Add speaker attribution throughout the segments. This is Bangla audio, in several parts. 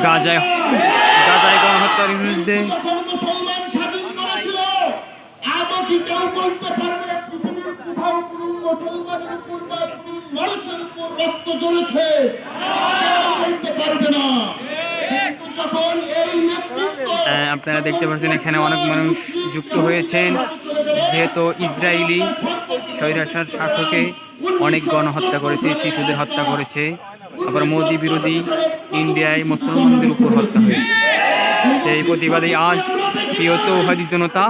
Speaker 1: গাজায় গণহত্যার বিরুদ্ধে
Speaker 2: মুসলমান স্বাধীন করেছিল, আদৌ কি কেউ বলতে পারবে পৃথিবীর কোথাও কোন মুসলমানের উপর বা কোন মানুষের উপর রক্ত ঝরেছে? বলতে পারবে না। কিন্তু যখন এই নেতৃত্ব
Speaker 1: আপনারা দেখতে পাচ্ছেন এখানে অনেক মানুষ যুক্ত হয়েছেন, যেহেতু ইসরায়েলি স্বৈরাচার শাসকে অনেক গণহত্যা করেছে, শিশুদের হত্যা করেছে, আবার মোদি বিরোধী ইন্ডিয়ায় মুসলমানদের উপর হত্যা হয়েছে। সেই প্রতিবাদে আজ প্রিয় তৌহিদি জনতা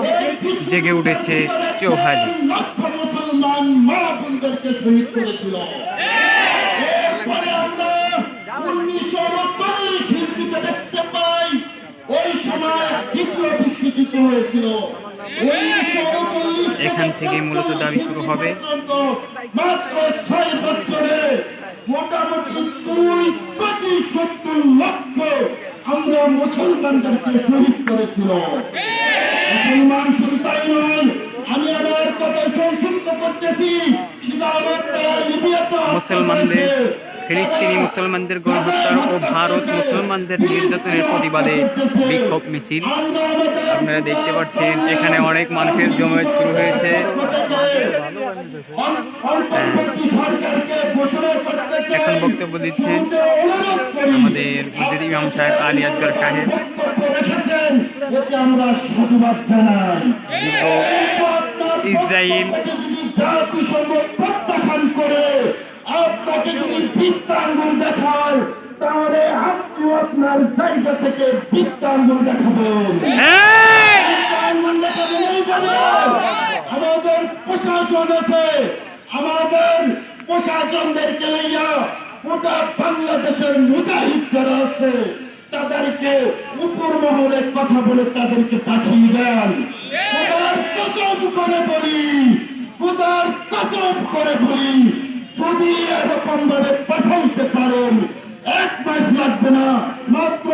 Speaker 1: জেগে উঠেছে চৌহালি।
Speaker 2: মুসলমান মা বোনদেরকে শহীদ করেছিল। এরপরে আমরা 1939 হিজরিতে দেখতে পাই ওই সময় দ্বিতীয় বিশ্বযুদ্ধ হয়েছিল।
Speaker 1: এখান থেকে মূলত দাবি শুরু হবে।
Speaker 2: মাত্র 6 বছরে মোটামুটি 25-70 লক্ষ আমরা মুসলমানদেরকে শহীদ করেছিল। মুসলমান শুধু তাই নয়, আমি আমার কথা সংক্ষিপ্ত করতেছি, সেটা হলো তারা লিবিয়াতে
Speaker 1: মুসলমানদের ফিলিস্তিনি মুসলমানদের গণহত্যা ও ভারত মুসলমানদের নির্যাতনের প্রতিবাদে বিক্ষোভ মিছিল আপনারা দেখতে পাচ্ছেন। এখানে অনেক মানুষের জমায়েত শুরু হয়েছে। এখন বক্তব্য দিচ্ছেন আমাদের মসজিদ ইমাম সাহেব আলী আসগর সাহেব। ইসরায়েল
Speaker 2: আপনাকে যদি বৃত্তাঙ্গুল দেখায়, তাহলে আপনি আপনার জায়গা থেকে বৃত্তাঙ্গুল দেখাবেন। আমাদের প্রশাসন আছে, আমাদের প্রশাসনদেরকে লইয়া গোটা বাংলাদেশের মুজাহিদ যারা আছে তাদেরকে উপর মহলে কথা বলে তাদেরকে পাঠিয়ে দেন। খোদার কসম করে বলি, খোদার কসম করে বলি, যদি এরকম ভাবে পাঠাইতে পারেন 1 মাস লাগবে না, মাত্র